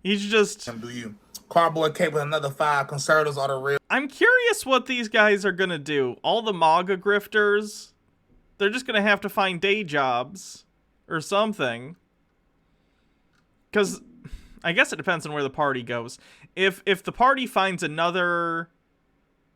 He's just... Do you? Cardboard cake with another 5 conservatives are the real. I'm curious what these guys are gonna do. All the MAGA grifters, they're just gonna have to find day jobs or something. Because I guess it depends on where the party goes. If the party finds another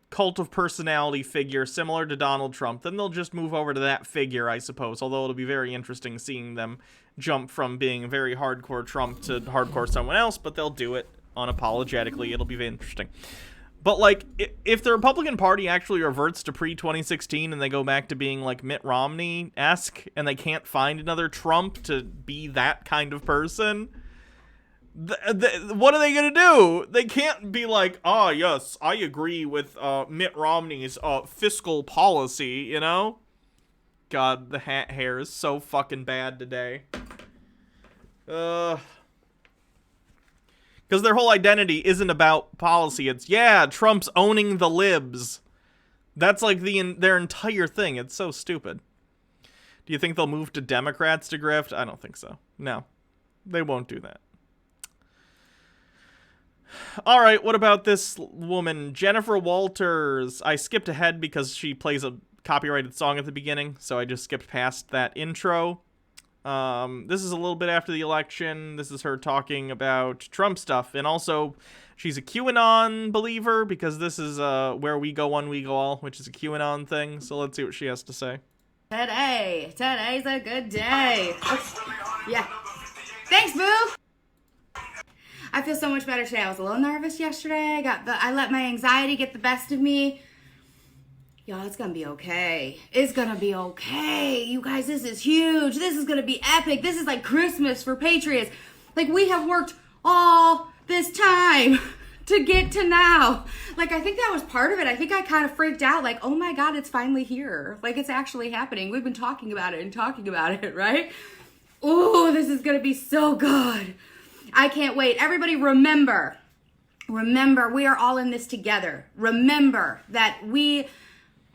cult of personality figure similar to Donald Trump, then they'll just move over to that figure, I suppose. Although it'll be very interesting seeing them jump from being very hardcore Trump to hardcore someone else, but they'll do it unapologetically. It'll be very interesting. But, like, if the Republican Party actually reverts to pre-2016 and they go back to being, like, Mitt Romney-esque, and they can't find another Trump to be that kind of person, what are they going to do? They can't be like, oh, yes, I agree with Mitt Romney's fiscal policy, you know? God, the hat hair is so fucking bad today. Because their whole identity isn't about policy. It's, yeah, Trump's owning the libs. That's like their entire thing. It's so stupid. Do you think they'll move to Democrats to grift? I don't think so. No, they won't do that. All right, what about this woman, Jennifer Walters? I skipped ahead because she plays a copyrighted song at the beginning, so I just skipped past that intro. This is a little bit after the election. This is her talking about Trump stuff, and also she's a QAnon believer because this is Where We Go One, We Go All, which is a QAnon thing, so let's see what she has to say. Today's a good day. Yeah. Thanks, boo! I feel so much better today. I was a little nervous yesterday. I let my anxiety get the best of me. Y'all, it's gonna be okay. It's gonna be okay. You guys, this is huge. This is gonna be epic. This is like Christmas for patriots. Like, we have worked all this time to get to now. Like, I think that was part of it. I think I kind of freaked out. Like, oh my God, it's finally here. Like, it's actually happening. We've been talking about it, right? Ooh, this is gonna be so good. I can't wait. Everybody remember, we are all in this together. Remember that we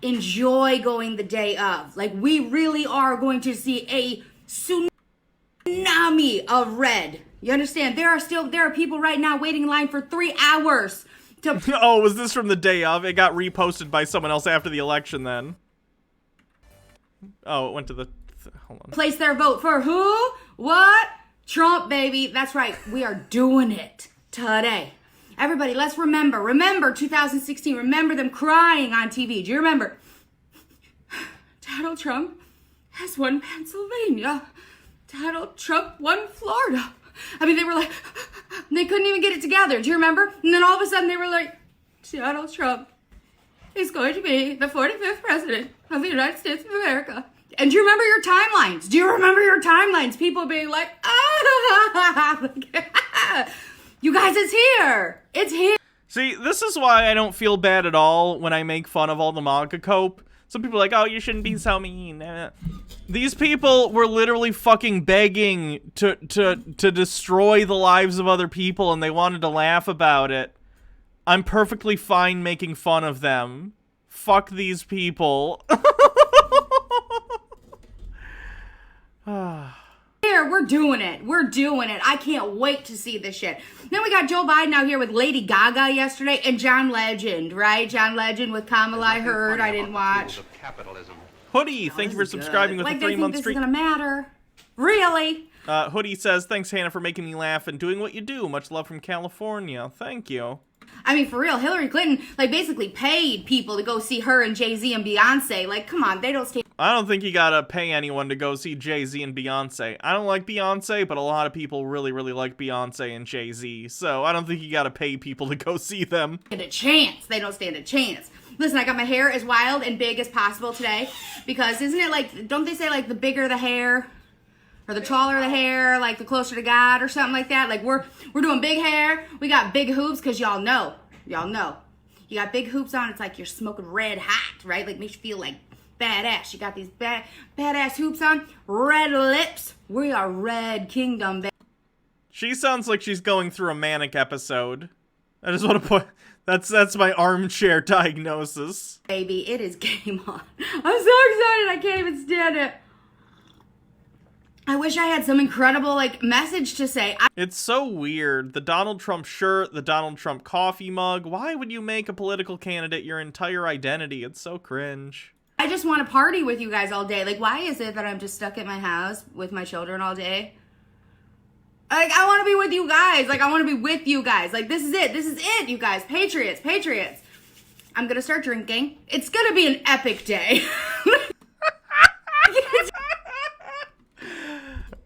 enjoy going the day of. Like, we really are going to see a tsunami of red. You understand? There are people right now waiting in line for 3 hours to... Oh, was this from the day of? It got reposted by someone else after the election then. Oh, it went to the... Hold on. Place their vote for who? What? Trump, baby. That's right. We are doing it today. Everybody, let's remember 2016. Remember them crying on TV. Do you remember? Donald Trump has won Pennsylvania. Donald Trump won Florida. I mean, they were like, they couldn't even get it together. Do you remember? And then all of a sudden they were like, Donald Trump is going to be the 45th president of the United States of America. And do you remember your timelines? Do you remember your timelines? People being like, you guys, it's here. It's here. See, this is why I don't feel bad at all when I make fun of all the MAGA cope. Some people are like, oh, you shouldn't be so mean. These people were literally fucking begging to destroy the lives of other people, and they wanted to laugh about it. I'm perfectly fine making fun of them. Fuck these people. Here, we're doing it. I can't wait to see this shit. Then we got Joe Biden out here with Lady Gaga yesterday and John Legend, right? John Legend with Kamala, I heard. I didn't watch. Hoodie, thank you for subscribing with a 3-month streak. This is gonna matter. Really? Hoodie says, thanks, Hannah, for making me laugh and doing what you do. Much love from California. Thank you. I mean, for real, Hillary Clinton, like, basically paid people to go see her and Jay-Z and Beyonce. Like, come on, they don't stay... I don't think you gotta pay anyone to go see Jay-Z and Beyonce. I don't like Beyonce, but a lot of people really, really like Beyonce and Jay-Z, so I don't think you gotta pay people to go see them. They don't stand a chance. Listen, I got my hair as wild and big as possible today, because isn't it like, don't they say, like, the bigger the hair... or the taller the hair, like the closer to God or something like that. Like, we're doing big hair. We got big hoops because y'all know. You got big hoops on. It's like you're smoking red hot, right? Like, makes you feel like badass. You got these badass hoops on. Red lips. We are Red Kingdom, baby. She sounds like she's going through a manic episode. I just want to put... That's my armchair diagnosis. Baby, it is game on. I'm so excited. I can't even stand it. I wish I had some incredible, like, message to say. It's so weird. The Donald Trump shirt, the Donald Trump coffee mug. Why would you make a political candidate your entire identity? It's so cringe. I just want to party with you guys all day. Like, why is it that I'm just stuck at my house with my children all day? Like, I want to be with you guys. Like, I want to be with you guys. Like, this is it. This is it, you guys. Patriots, Patriots. I'm going to start drinking. It's going to be an epic day.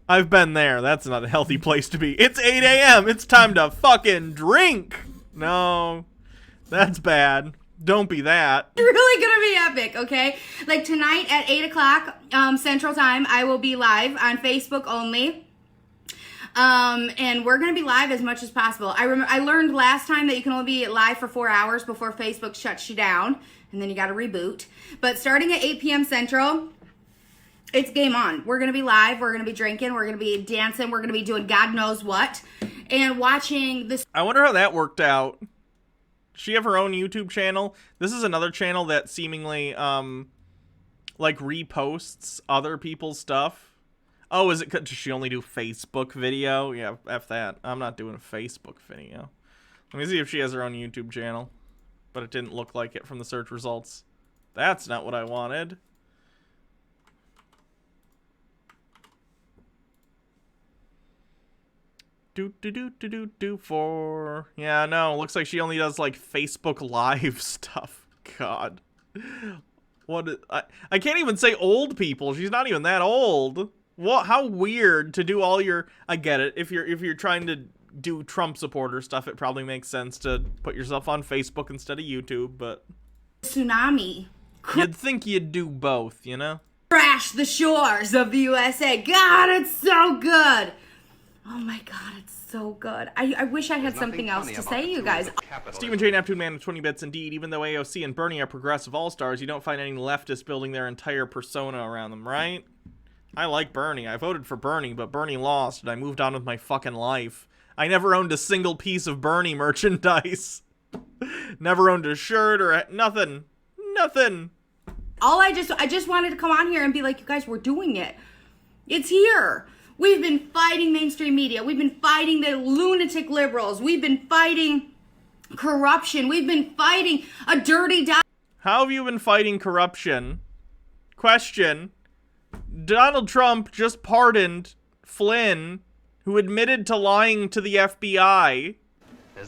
I've been there. That's not a healthy place to be. It's 8 a.m. It's time to fucking drink. No, that's bad. Don't be that. It's really gonna be epic, okay? Like tonight at 8 o'clock Central Time, I will be live on Facebook only. And we're gonna be live as much as possible. I learned last time that you can only be live for 4 hours before Facebook shuts you down, and then you gotta reboot. But starting at 8 p.m. Central, it's game on. We're going to be live. We're going to be drinking. We're going to be dancing. We're going to be doing God knows what. And watching this. I wonder how that worked out. Does she have her own YouTube channel? This is another channel that seemingly, like, reposts other people's stuff. Oh, is it because she only do Facebook video? Yeah, F that. I'm not doing a Facebook video. Let me see if she has her own YouTube channel. But it didn't look like it from the search results. That's not what I wanted. For yeah, no, looks like she only does like Facebook Live stuff. God, what? I can't even say old people. She's not even that old. What? How weird to do all your. I get it. If you're trying to do Trump supporter stuff, it probably makes sense to put yourself on Facebook instead of YouTube. But tsunami. You'd think you'd do both, you know? Crash the shores of the USA. God, it's so good. Oh my God, it's so good. I wish I had something else to say, you guys. Stephen J. Neptune Man with 20 bits. Indeed, even though AOC and Bernie are progressive all-stars, you don't find any leftists building their entire persona around them, right? I like Bernie. I voted for Bernie, but Bernie lost, and I moved on with my fucking life. I never owned a single piece of Bernie merchandise. Never owned a shirt or nothing. Nothing. I just wanted to come on here and be like, you guys, we're doing it. It's here. We've been fighting mainstream media. We've been fighting the lunatic liberals. We've been fighting corruption. We've been fighting a dirty How have you been fighting corruption? Question. Donald Trump just pardoned Flynn, who admitted to lying to the FBI.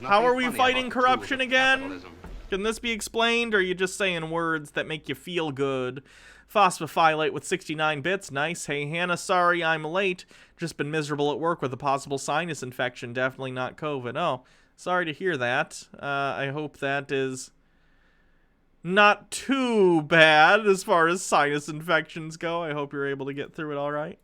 How are we fighting corruption again? Capitalism. Can this be explained, or are you just saying words that make you feel good? Phosphophyllite with 69 bits. Nice. Hey, Hannah, sorry I'm late. Just been miserable at work with a possible sinus infection. Definitely not COVID. Oh, sorry to hear that. I hope that is not too bad as far as sinus infections go. I hope you're able to get through it all right.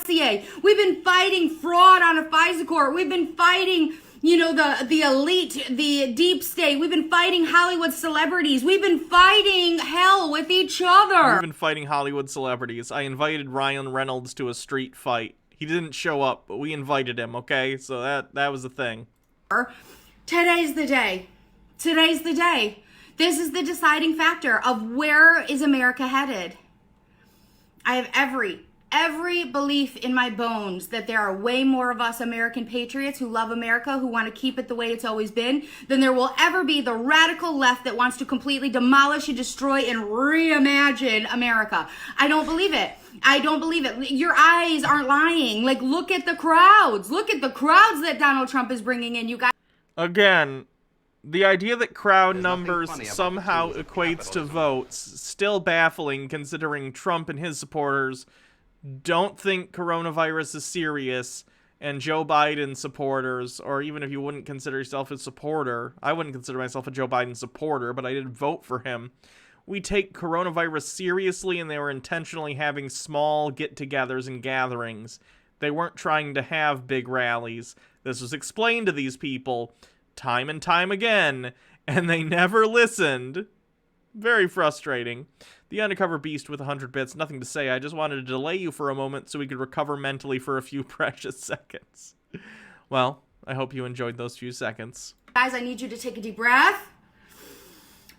dossier. We've been fighting fraud on a FISA court. We've been fighting, you know, the elite, the deep state. We've been fighting Hollywood celebrities. We've been fighting hell with each other. We've been fighting Hollywood celebrities. I invited Ryan Reynolds to a street fight. He didn't show up, but we invited him, okay? So that was the thing. Today's the day. Today's the day. This is the deciding factor of where is America headed. I have every belief in my bones that there are way more of us American patriots who love America, who want to keep it the way it's always been, than there will ever be the radical left that wants to completely demolish and destroy and reimagine America. I don't believe it. I don't believe it. Your eyes aren't lying. Like, look at the crowds. Look at the crowds that Donald Trump is bringing in, you guys. Again, the idea that crowd numbers somehow equates to votes, still baffling considering Trump and his supporters don't think coronavirus is serious, and Joe Biden supporters, or even if you wouldn't consider yourself a supporter, I wouldn't consider myself a Joe Biden supporter, but I did vote for him, we take coronavirus seriously, and they were intentionally having small get-togethers and gatherings. They weren't trying to have big rallies. This was explained to these people time and time again, and they never listened. Very frustrating. The Undercover Beast with 100 bits. Nothing to say. I just wanted to delay you for a moment so we could recover mentally for a few precious seconds. Well, I hope you enjoyed those few seconds. Guys, I need you to take a deep breath.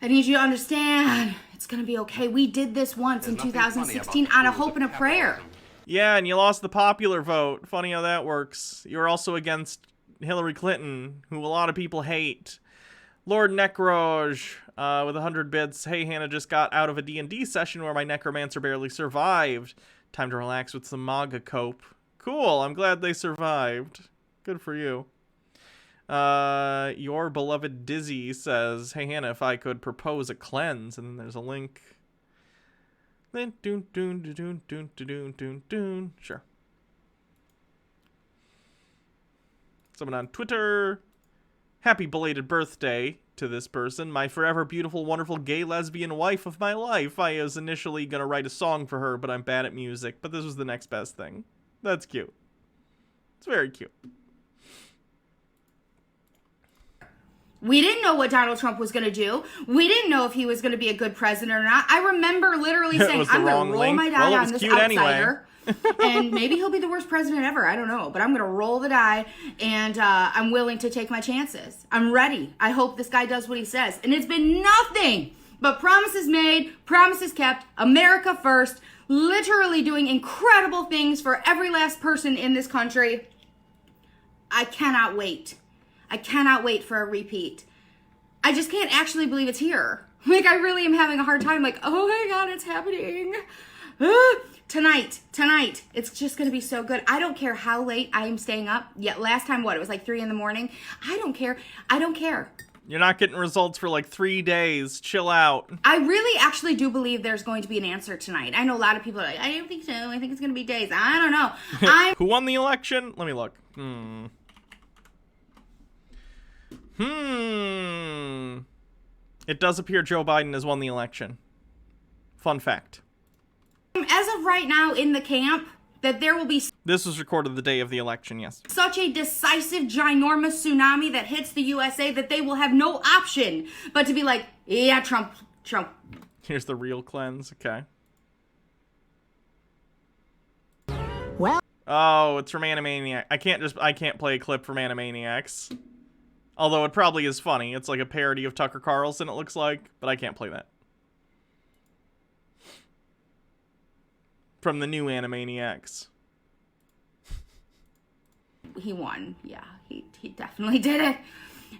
I need you to understand. It's going to be okay. We did this once in 2016 on a hope and a prayer. Yeah, and you lost the popular vote. Funny how that works. You're also against Hillary Clinton, who a lot of people hate. Lord Necroj, with 100 bits. Hey, Hannah, just got out of a D&D session where my necromancer barely survived. Time to relax with some MAGA cope. Cool, I'm glad they survived. Good for you. Your beloved Dizzy says, hey, Hannah, if I could propose a cleanse. And then there's a link. Sure. Someone on Twitter. Happy belated birthday to this person. My forever beautiful, wonderful, gay, lesbian wife of my life. I was initially going to write a song for her, but I'm bad at music. But this was the next best thing. That's cute. It's very cute. We didn't know what Donald Trump was going to do. We didn't know if he was going to be a good president or not. I remember literally saying, I'm going to roll my die on this outsider. Anyway. And maybe he'll be the worst president ever. I don't know. But I'm going to roll the die, and I'm willing to take my chances. I'm ready. I hope this guy does what he says. And it's been nothing but promises made, promises kept, America first, literally doing incredible things for every last person in this country. I cannot wait. I cannot wait for a repeat. I just can't actually believe it's here. Like, I really am having a hard time. Like, oh my God, it's happening. Tonight, it's just going to be so good. I don't care how late I am staying up. Yet last time, it was like 3 in the morning. I don't care. You're not getting results for like 3 days. Chill out. I really actually do believe there's going to be an answer tonight. I know a lot of people are like, I don't think so. I think it's going to be days. I don't know. Who won the election? Let me look. It does appear Joe Biden has won the election. Fun fact. As of right now in the camp, that there will be... This was recorded the day of the election, yes. ...such a decisive, ginormous tsunami that hits the USA that they will have no option but to be like, yeah, Trump. Here's the real cleanse, okay. Well... Oh, it's from Animaniacs. I can't play a clip from Animaniacs. Although it probably is funny. It's like a parody of Tucker Carlson, it looks like. But I can't play that. From the new Animaniacs. He won. Yeah, he definitely did it.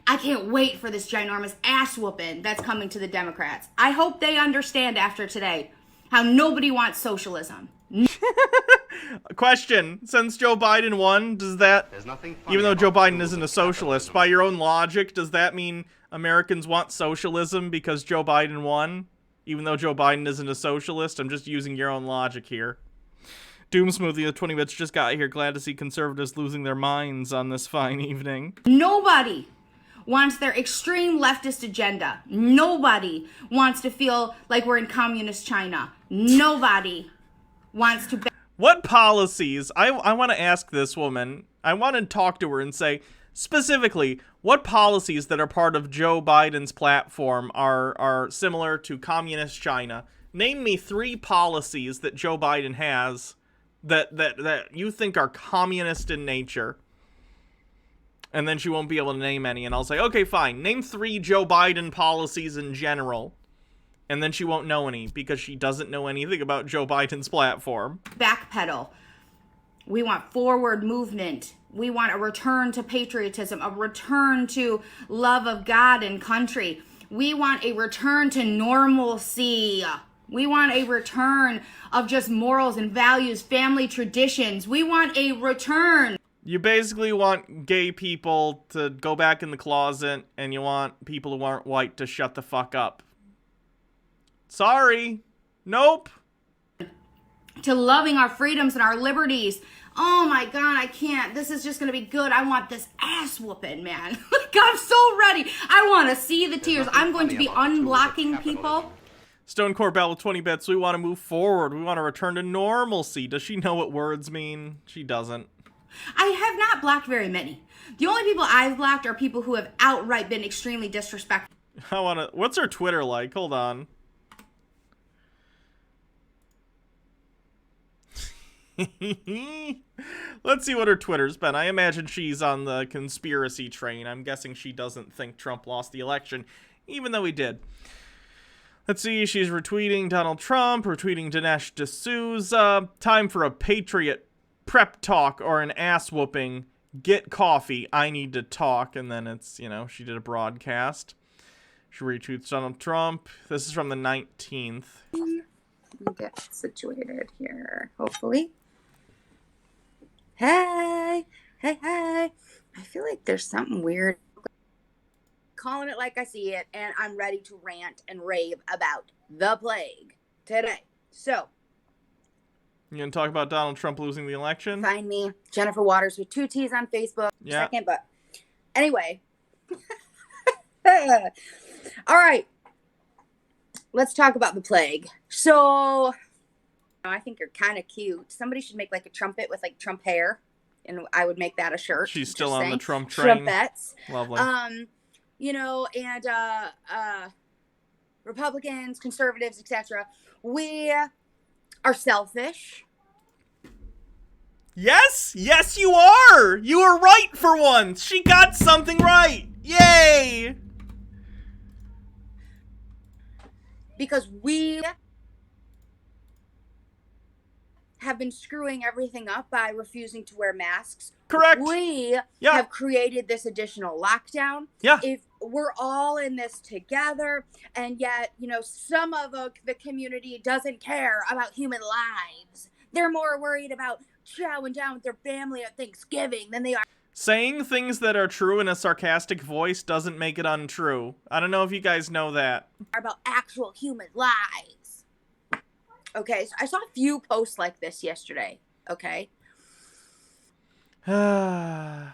I can't wait for this ginormous ass whooping that's coming to the Democrats. I hope they understand after today how nobody wants socialism. Question, since Joe Biden won, does that, even though Joe Biden isn't a socialist, by your own logic, does that mean Americans want socialism because Joe Biden won? Even though Joe Biden isn't a socialist? I'm just using your own logic here. Doom Smoothie with 20 bits just got here. Glad to see conservatives losing their minds on this fine evening. Nobody wants their extreme leftist agenda. Nobody wants to feel like we're in communist China. Nobody wants to... What policies, I want to ask this woman, I want to talk to her and say, specifically, what policies that are part of Joe Biden's platform are similar to communist China? Name me 3 policies that Joe Biden has that you think are communist in nature. And then she won't be able to name any, and I'll say, okay, fine, name 3 Joe Biden policies in general. And then she won't know any, because she doesn't know anything about Joe Biden's platform. Backpedal. We want forward movement. We want a return to patriotism, a return to love of God and country. We want a return to normalcy. We want a return of just morals and values, family traditions. We want a return. You basically want gay people to go back in the closet, and you want people who aren't white to shut the fuck up. Sorry. Nope. To loving our freedoms and our liberties. Oh my God, I can't. This is just going to be good. I want this ass whooping, man. Like, I'm so ready. I want to see the tears. I'm going to be unblocking people. Stone Core Bell with 20 bits. We want to move forward. We want to return to normalcy. Does she know what words mean? She doesn't. I have not blocked very many. The only people I've blocked are people who have outright been extremely disrespectful. What's her Twitter like? Hold on. Let's see what her Twitter's been. I imagine she's on the conspiracy train. I'm guessing she doesn't think Trump lost the election, even though he did. Let's see, she's retweeting Donald Trump, retweeting Dinesh D'Souza. Time for a Patriot prep talk or an ass whooping. Get coffee, I need to talk. And then it's, you know, she did a broadcast. She retweets Donald Trump. This is from the 19th. Let me get situated here, hopefully. Hey, hey, hey. I feel like there's something weird. Calling it like I see it, and I'm ready to rant and rave about the plague today. So, You gonna talk about Donald Trump losing the election? find me, Jennifer Waters with 2 T's on Facebook. Yeah. Second, but anyway. All right. Let's talk about the plague. So, I think you're kind of cute. Somebody should make like a trumpet with like Trump hair, and I would make that a shirt. She's Just still on the saying. Trump train. Trumpets. Lovely. You know, and Republicans, conservatives, etc. We are selfish. Yes, yes, you are. You were right for once. She got something right. Yay! Because we have been screwing everything up by refusing to wear masks. Correct. We Yeah. have created this additional lockdown. Yeah. If we're all in this together, and yet, you know, some of the community doesn't care about human lives. They're more worried about chowing down with their family at Thanksgiving than they are Saying things that are true in a sarcastic voice doesn't make it untrue. I don't know if you guys know that. about actual human lives. Okay, so I saw a few posts like this yesterday. Okay. The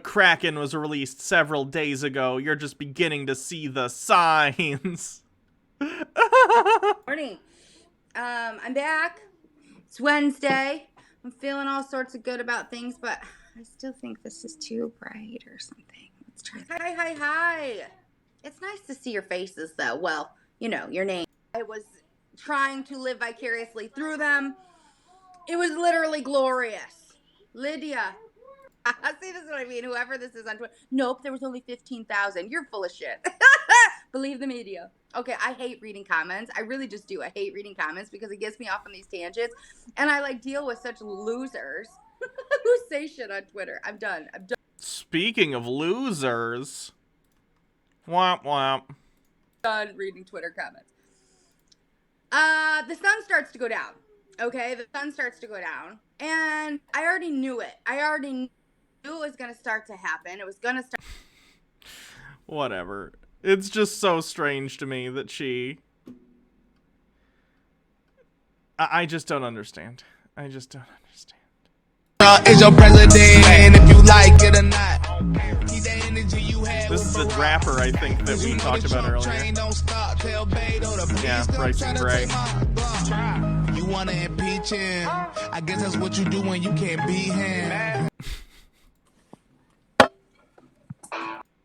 Kraken was released several days ago. You're just beginning to see the signs. Morning. I'm back. It's Wednesday. I'm feeling all sorts of good about things, but I still think this is too bright or something. Let's try that. Hi. It's nice to see your faces, though. Well, you know, your name. I was trying to live vicariously through them. It was literally glorious. Lydia. See, this is what I mean. Whoever this is on Twitter. Nope, there was only 15,000. You're full of shit. Believe the media. Okay, I hate reading comments. I really just do. I hate reading comments because it gets me off on these tangents. And I like deal with such losers who say shit on Twitter. I'm done. Speaking of losers. Womp womp. Done reading Twitter comments. The sun starts to go down. Okay, the sun starts to go down. And I already knew it. I already knew it was going to start to happen. It was going to start. Whatever. It's just so strange to me that she... I just don't understand. I just don't understand. Is your president, if you like it or not. This is the rapper, I think, that we talked about earlier. Yeah, Bryson Gray. You wanna impeach him? I guess that's what you do when you can't beat him.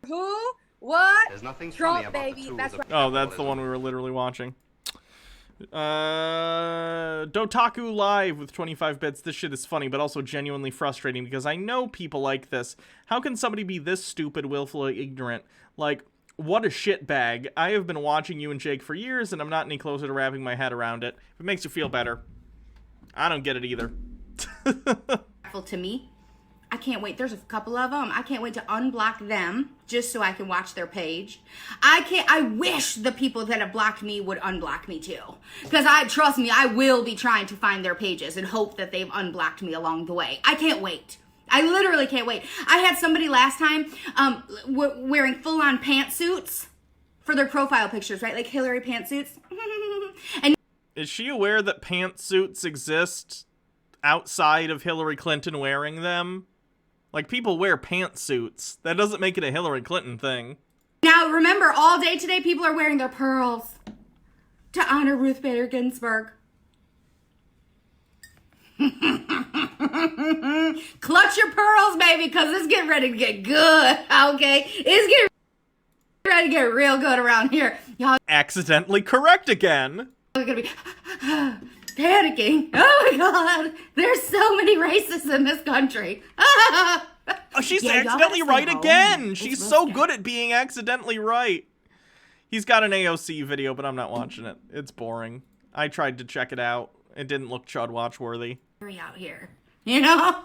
Who? What? There's nothing Trump, funny about the baby. tools That's of right. Oh, that's the one we were literally watching. Dotaku Live with 25 bits. This shit is funny, but also genuinely frustrating because I know people like this. How can somebody be this stupid, willfully ignorant? Like, what a shitbag. I have been watching you and Jake for years, and I'm not any closer to wrapping my head around it. If it makes you feel better. I don't get it either. To me, I can't wait. There's a couple of them. I can't wait to unblock them just so I can watch their page. I wish the people that have blocked me would unblock me too. Because trust me, I will be trying to find their pages and hope that they've unblocked me along the way. I can't wait. I literally can't wait. I had somebody last time wearing full-on pantsuits for their profile pictures, right? Like Hillary pantsuits. And Is she aware that pantsuits exist outside of Hillary Clinton wearing them? Like, people wear pantsuits. That doesn't make it a Hillary Clinton thing. now remember, all day today, people are wearing their pearls to honor Ruth Bader Ginsburg. Clutch your pearls, baby, because it's getting ready to get good, okay? It's getting ready to get real good around here. Y'all Accidentally correct again. are going to be panicking. Oh my God, there's so many racists in this country. Oh, she's Yeah, y'all accidentally gotta right stay home. again. It's She's real so scary. good at being accidentally right. He's got an AOC video, but I'm not watching it. It's boring. I tried to check it out. It didn't look Chud watch worthy. Out here, you know?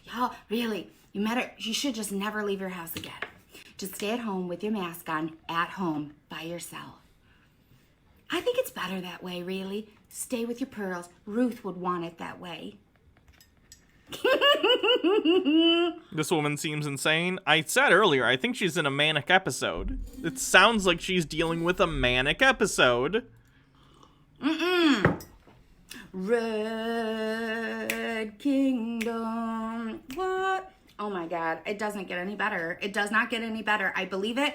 Y'all, really, you should just never leave your house again. Just stay at home with your mask on, at home, by yourself. I think it's better that way, really. Stay with your pearls. Ruth would want it that way. This woman seems insane. I said earlier, I think she's in a manic episode. It sounds like she's dealing with a manic episode. Red Kingdom. What? Oh my God. It doesn't get any better. It does not get any better. I believe it.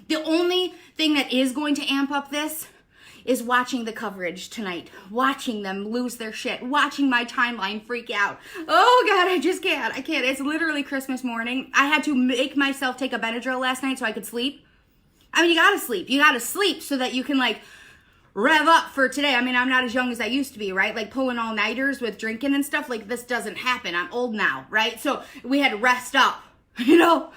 The only thing that is going to amp up this is watching the coverage tonight. Watching them lose their shit. Watching my timeline freak out. Oh God, I just can't. I can't. It's literally Christmas morning. I had to make myself take a Benadryl last night so I could sleep. I mean, you gotta sleep. You gotta sleep so that you can, like, rev up for today. I mean, I'm not as young as I used to be, right? Like pulling all-nighters with drinking and stuff. Like, this doesn't happen. I'm old now, right? So we had to rest up, you know?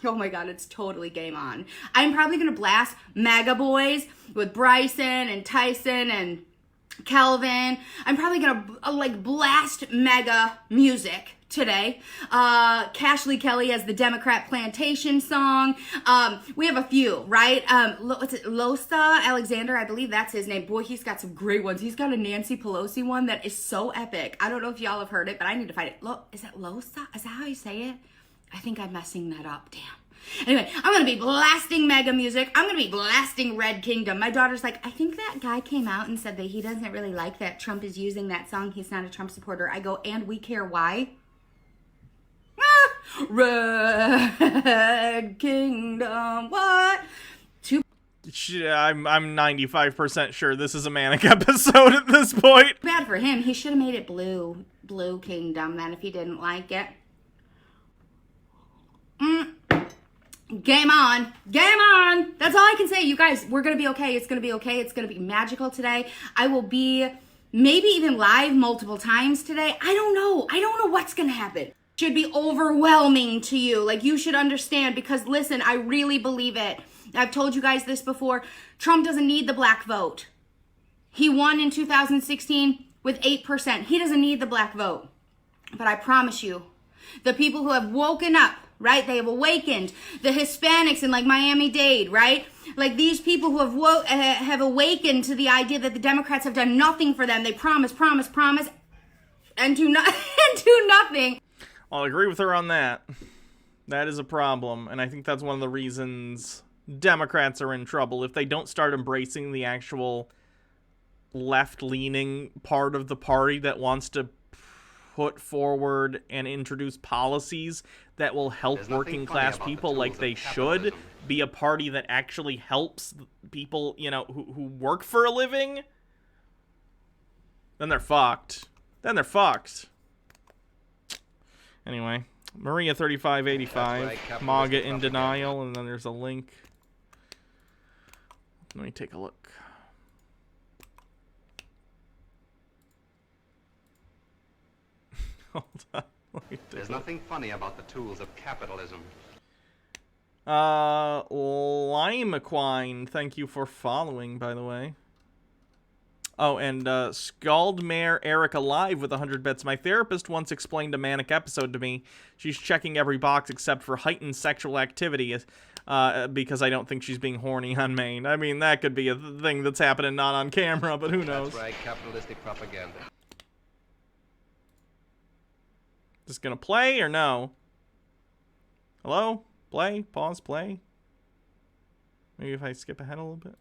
Oh my God, it's totally game on. I'm probably gonna blast MAGA boys with Bryson and Tyson and Kelvin. I'm probably gonna like blast MAGA music today. Cashley Kelly has the Democrat Plantation song. We have a few, right? What's it? Losa Alexander, I believe that's his name. Boy, he's got some great ones. He's got a Nancy Pelosi one that is so epic. I don't know if y'all have heard it, but I need to find it. Is it Losa? Is that how you say it? I think I'm messing that up. Damn. Anyway, I'm going to be blasting MAGA music. I'm going to be blasting Red Kingdom. My daughter's like, I think that guy came out and said that he doesn't really like that Trump is using that song. He's not a Trump supporter. I go, and we care why? Red Kingdom. What? I'm 95% sure this is a manic episode at this point. Bad for him. He should have made it Blue Kingdom then if he didn't like it. Game on. Game on. That's all I can say. You guys, we're going to be okay. It's going to be okay. It's going to be magical today. I will be maybe even live multiple times today. I don't know. I don't know what's going to happen. Should be overwhelming to you. Like, you should understand, because listen, I really believe it. I've told you guys this before. Trump doesn't need the black vote. He won in 2016 with 8%. He doesn't need the black vote. But I promise you, the people who have woken up, right? They have awakened. The Hispanics in like Miami-Dade, right? Like these people who have awakened to the idea that the Democrats have done nothing for them. They promise, and do nothing. I'll agree with her on that. That is a problem, and I think that's one of the reasons Democrats are in trouble. If they don't start embracing the actual left-leaning part of the party that wants to put forward and introduce policies that will help working class people like they should, be a party that actually helps people, you know, who work for a living, then they're fucked. Anyway, Maria 3585, MAGA in denial, and then there's a link. Let me take a look. Hold on. There's nothing funny about the tools of capitalism. Limequine, thank you for following, by the way. Oh, and Scaldmare Eric Alive with 100 bits. My therapist once explained a manic episode to me. She's checking every box except for heightened sexual activity because I don't think she's being horny on Maine. I mean, that could be a thing that's happening not on camera, but who knows? That's right, capitalistic propaganda. Just gonna play or no? Hello? Play? Pause? Play? Maybe if I skip ahead a little bit?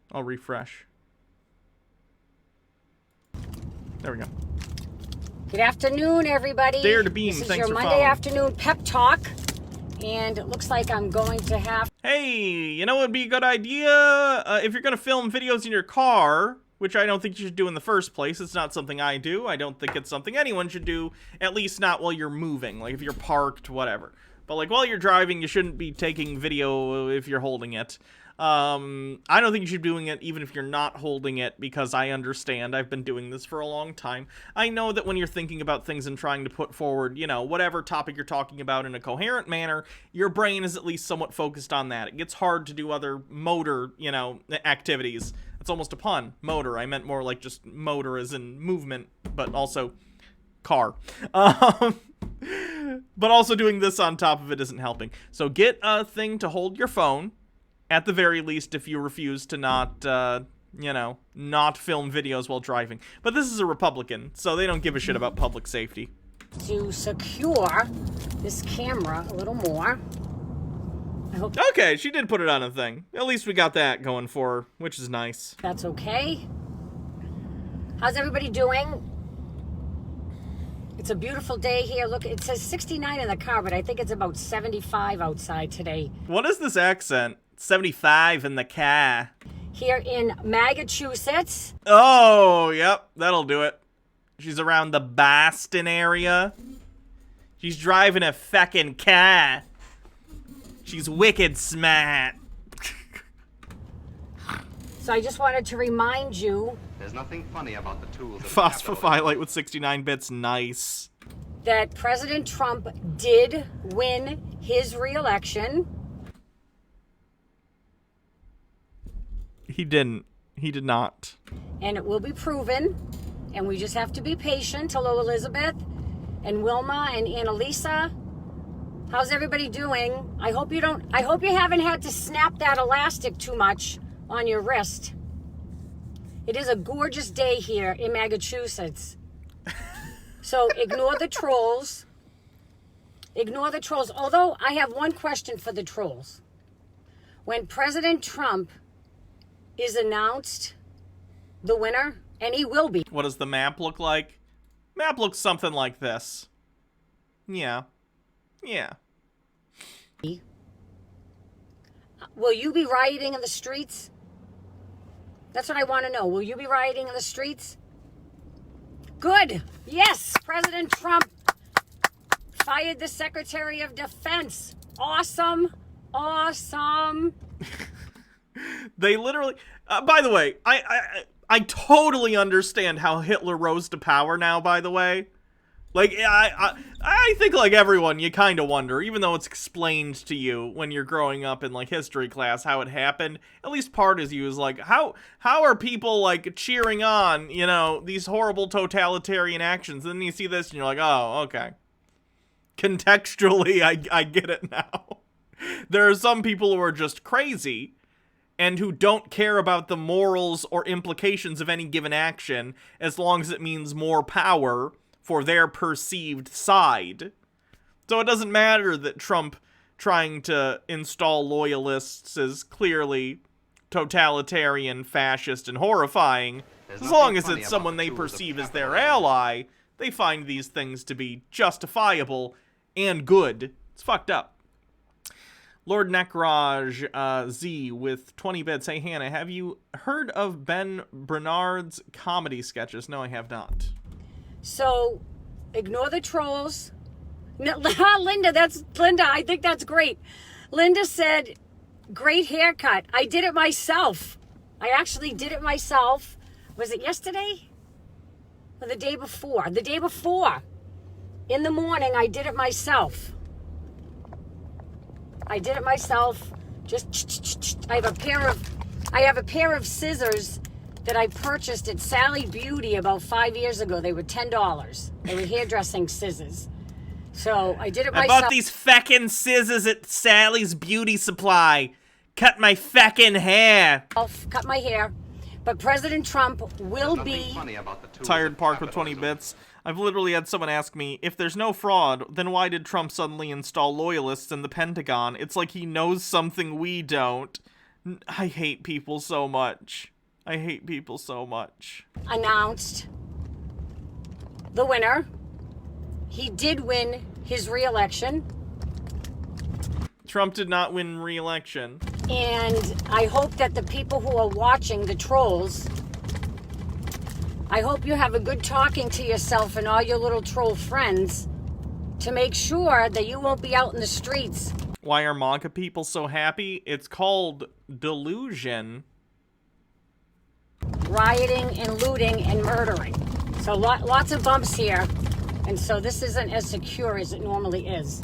I'll refresh. There we go. Good afternoon, everybody. Dare to Beam, this is thanks your for Monday following. afternoon pep talk, and it looks like I'm going to have... Hey, you know what would be a good idea? If you're going to film videos in your car, which I don't think you should do in the first place. It's not something I do. I don't think it's something anyone should do, at least not while you're moving. Like, if you're parked, whatever. But, like, while you're driving, you shouldn't be taking video if you're holding it. I don't think you should be doing it even if you're not holding it, because I understand. I've been doing this for a long time. I know that when you're thinking about things and trying to put forward, whatever topic you're talking about in a coherent manner, your brain is at least somewhat focused on that. It gets hard to do other motor, activities. It's almost a pun. Motor. I meant more like just motor as in movement, but also car. But also doing this on top of it isn't helping. So get a thing to hold your phone, at the very least, if you refuse to not film videos while driving. But this is a Republican, so they don't give a shit about public safety. To secure this camera a little more. I hope Okay, she did put it on a thing. At least we got that going for her, which is nice. that's okay. How's everybody doing? It's a beautiful day here. Look, it says 69 in the car, but I think it's about 75 outside today. What is this accent? 75 in the car. Here in Massachusetts. Oh, yep, that'll do it. She's around the Boston area. She's driving a feckin' car. She's wicked smart. So I just wanted to remind you There's nothing funny about the tools of Phosphophyllite with 69 bits, nice. that President Trump did win his re-election. He didn't. He did not. And it will be proven. And we just have to be patient. Hello, Elizabeth and Wilma and Annalisa. How's everybody doing? I hope you haven't had to snap that elastic too much on your wrist. It is a gorgeous day here in Massachusetts. So ignore the trolls. Ignore the trolls. Although I have one question for the trolls. When President Trump is announced the winner, and he will be. What does the map look like? Map looks something like this. Yeah. Yeah. Will you be rioting in the streets? That's what I want to know. Will you be rioting in the streets? Good. Yes, President Trump fired the Secretary of Defense. Awesome. Awesome. They literally... by the way, I totally understand how Hitler rose to power now, by the way. Like, I think, like everyone, you kind of wonder, even though it's explained to you when you're growing up in, like, history class, how it happened. At least part of you is like, how are people, like, cheering on, these horrible totalitarian actions? And then you see this, and you're like, oh, okay. Contextually, I get it now. There are some people who are just crazy, and who don't care about the morals or implications of any given action, as long as it means more power for their perceived side. So it doesn't matter that Trump trying to install loyalists is clearly totalitarian, fascist, and horrifying. As long as it's someone they perceive as their ally, they find these things to be justifiable and good. It's fucked up. Lord Necraj Z with 20 bits. Hey, Hannah, have you heard of Ben Bernard's comedy sketches? No, I have not. So, ignore the trolls. No, Linda, I think that's great. Linda said, great haircut. I did it myself. I actually did it myself. Was it yesterday? Or the day before? The day before. In the morning, I did it myself. I did it myself. Just, I have a pair of scissors that I purchased at Sally Beauty about 5 years ago. They were $10. They were hairdressing scissors. So I did it myself. I bought these feckin' scissors at Sally's Beauty Supply. Cut my feckin' hair. Cut my hair. But President Trump will be... Tired Park with 20 bits. I've literally had someone ask me, if there's no fraud, then why did Trump suddenly install loyalists in the Pentagon? It's like he knows something we don't. I hate people so much. I hate people so much. Announced the winner. He did win his re-election. Trump did not win re-election. And I hope that the people who are watching, the trolls, I hope you have a good talking to yourself and all your little troll friends to make sure that you won't be out in the streets. Why are MAGA people so happy? It's called delusion. Rioting and looting and murdering. So lots of bumps here. And so this isn't as secure as it normally is.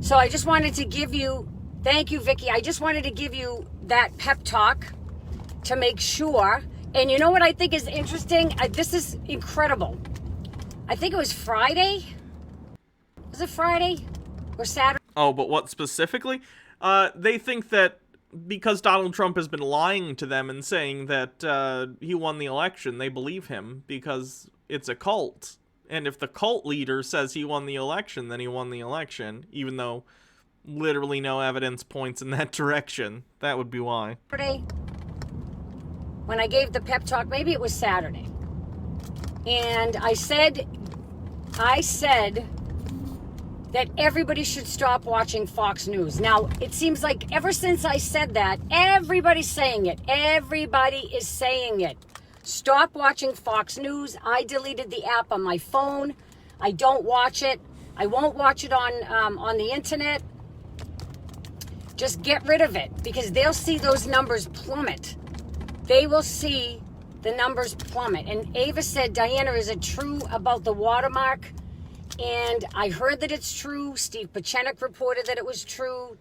So I just wanted to give you, thank you, Vicky. I just wanted to give you that pep talk to make sure. And you know what I think is interesting? This is incredible. I think it was Friday. Was it Friday or Saturday? Oh, but what specifically? They think that because Donald Trump has been lying to them and saying that he won the election, they believe him because it's a cult. And if the cult leader says he won the election, then he won the election, even though literally no evidence points in that direction. That would be why. When I gave the pep talk, maybe it was Saturday. And I said that everybody should stop watching Fox News. Now, it seems like ever since I said that, everybody's saying it. Everybody is saying it. Stop watching Fox News. I deleted the app on my phone. I don't watch it. I won't watch it on the internet. Just get rid of it because they'll see those numbers plummet. They will see the numbers plummet. And Ava said, Diana, is it true about the watermark? And I heard that it's true. Steve Pachenik reported that it was true.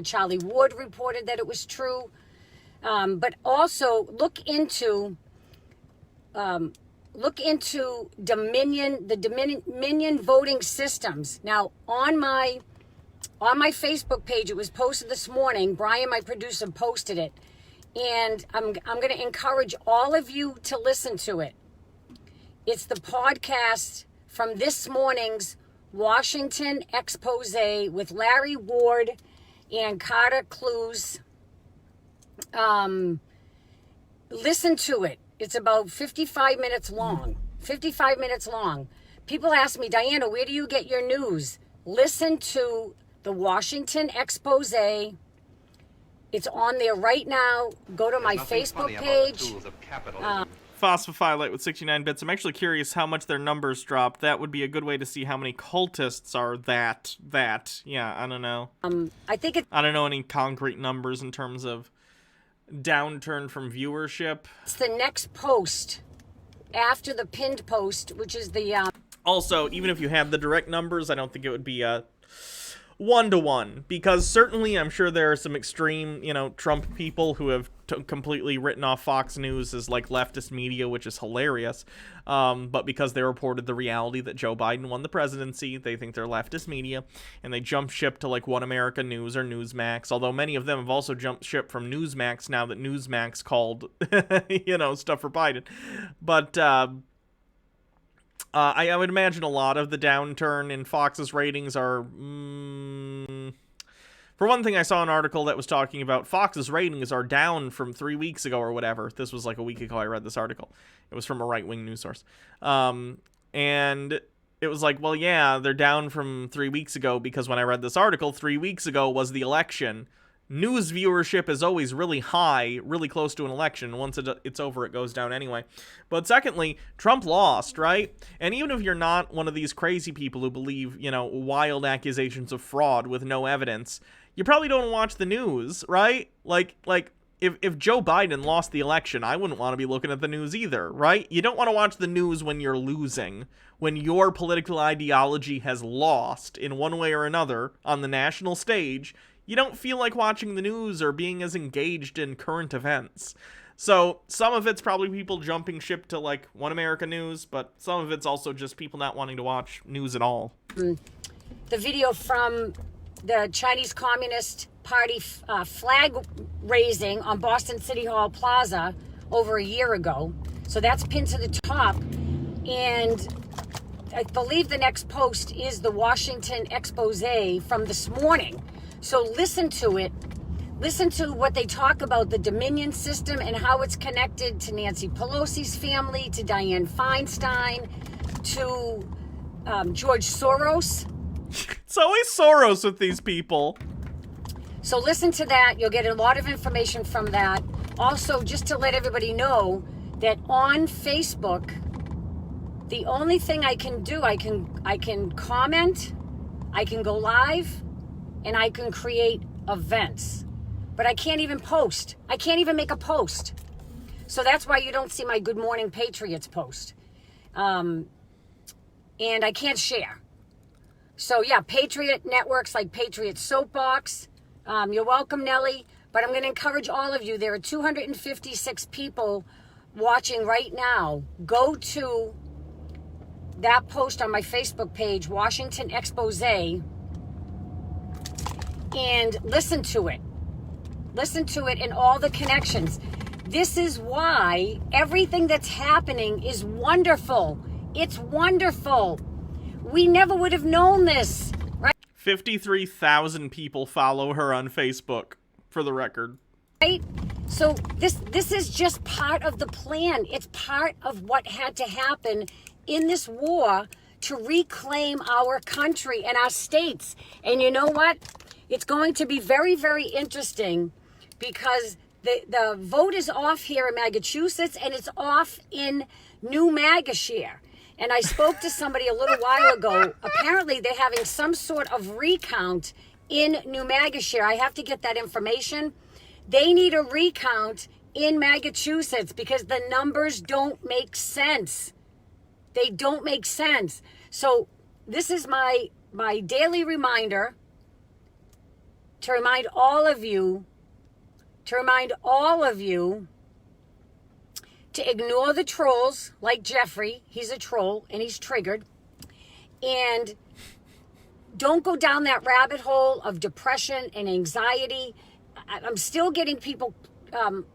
Charlie Ward reported that it was true. But also look into the Dominion voting systems. Now on my Facebook page, it was posted this morning. Brian, my producer, posted it. And I'm going to encourage all of you to listen to it. It's the podcast from this morning's Washington expose with Larry Ward and Carter Clues. Listen to it. It's about 55 minutes long. 55 minutes long. People ask me, Diana, where do you get your news? Listen to the Washington expose. It's on there right now. Go to my Facebook page. Phosphophylite with 69 bits. I'm actually curious how much their numbers dropped. That would be a good way to see how many cultists are that. Yeah, I don't know. I think I don't know any concrete numbers in terms of downturn from viewership. It's the next post after the pinned post, which is the... Also, even if you had the direct numbers, I don't think it would be 1-to-1, because certainly I'm sure there are some extreme, Trump people who have completely written off Fox News as like leftist media, which is hilarious. But because they reported the reality that Joe Biden won the presidency, they think they're leftist media, and they jump ship to like One America News or Newsmax. Although many of them have also jumped ship from Newsmax now that Newsmax called, stuff for Biden. But I would imagine a lot of the downturn in Fox's ratings are... For one thing, I saw an article that was talking about Fox's ratings are down from 3 weeks ago or whatever. This was like a week ago I read this article. It was from a right-wing news source. And it was like, well, yeah, they're down from 3 weeks ago because when I read this article, 3 weeks ago was the election. News viewership is always really high, really close to an election. Once it's over, it goes down anyway. But secondly, Trump lost, right? And even if you're not one of these crazy people who believe, wild accusations of fraud with no evidence, you probably don't watch the news, right? Like if Joe Biden lost the election, I wouldn't want to be looking at the news either, right? You don't want to watch the news when you're losing, when your political ideology has lost in one way or another on the national stage. You don't feel like watching the news or being as engaged in current events. So some of it's probably people jumping ship to like One America News, but some of it's also just people not wanting to watch news at all. The video from the Chinese Communist Party flag raising on Boston City Hall Plaza over a year ago. So that's pinned to the top. And I believe the next post is the Washington expose from this morning. So listen to it. Listen to what they talk about the Dominion system and how it's connected to Nancy Pelosi's family, to Dianne Feinstein, to George Soros. It's always Soros with these people. So listen to that. You'll get a lot of information from that. Also, just to let everybody know that on Facebook, the only thing I can do, I can comment, I can go live, and I can create events. But I can't even post. I can't even make a post. So that's why you don't see my Good Morning Patriots post. And I can't share. So yeah, Patriot networks like Patriot Soapbox. You're welcome, Nelly. But I'm going to encourage all of you. There are 256 people watching right now. Go to that post on my Facebook page, Washington Expose, and listen to it. Listen to it and all the connections. This is why everything that's happening is wonderful. It's wonderful. We never would have known this, right? 53,000 people follow her on Facebook, for the record. Right? So this is just part of the plan. It's part of what had to happen in this war to reclaim our country and our states. And you know what? It's going to be very, very interesting because the vote is off here in Massachusetts and it's off in New MAGA share. And I spoke to somebody a little while ago. Apparently they're having some sort of recount in New MAGA share. I have to get that information. They need a recount in Massachusetts because the numbers don't make sense. They don't make sense. So this is my daily reminder to remind all of you to ignore the trolls like Jeffrey. He's a troll and he's triggered. And don't go down that rabbit hole of depression and anxiety. I'm still getting people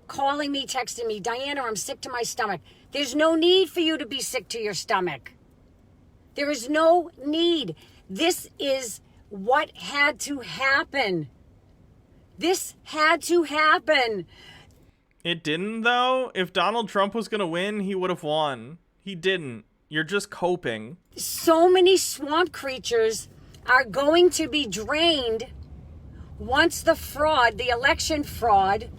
calling me, texting me, Diana, I'm sick to my stomach. There's no need for you to be sick to your stomach. There is no need. This is what had to happen. This had to happen. It didn't, though. If Donald Trump was going to win, he would have won. He didn't. You're just coping. So many swamp creatures are going to be drained once the election fraud,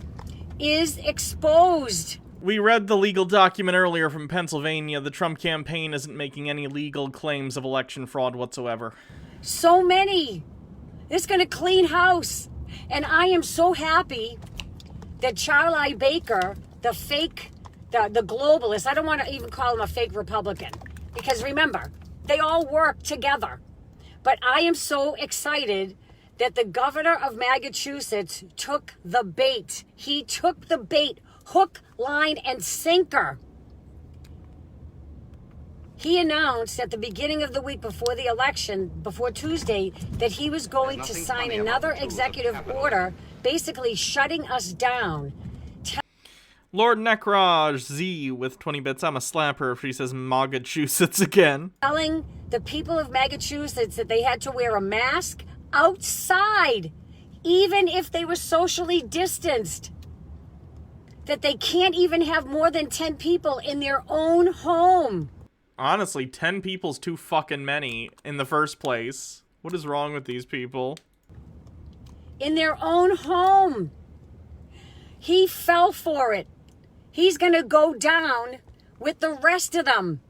is exposed. We read the legal document earlier from Pennsylvania. The Trump campaign isn't making any legal claims of election fraud whatsoever. So many. It's going to clean house. And I am so happy that Charlie Baker, the globalist, I don't want to even call him a fake Republican, because remember, they all work together. But I am so excited that the governor of Massachusetts took the bait. He took the bait, hook, line, and sinker. He announced at the beginning of the week before the election, before Tuesday, that he was going to sign another executive order, basically shutting us down. Lord Necraj Z with 20 bits. I'm a slapper if she says MAGA-chusets again. Telling the people of Massachusetts that they had to wear a mask outside, even if they were socially distanced. That they can't even have more than 10 people in their own home. Honestly, 10 people's too fucking many in the first place. What is wrong with these people? In their own home. He fell for it. He's gonna go down with the rest of them.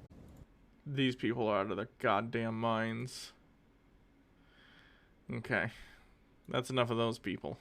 These people are out of their goddamn minds. Okay. That's enough of those people.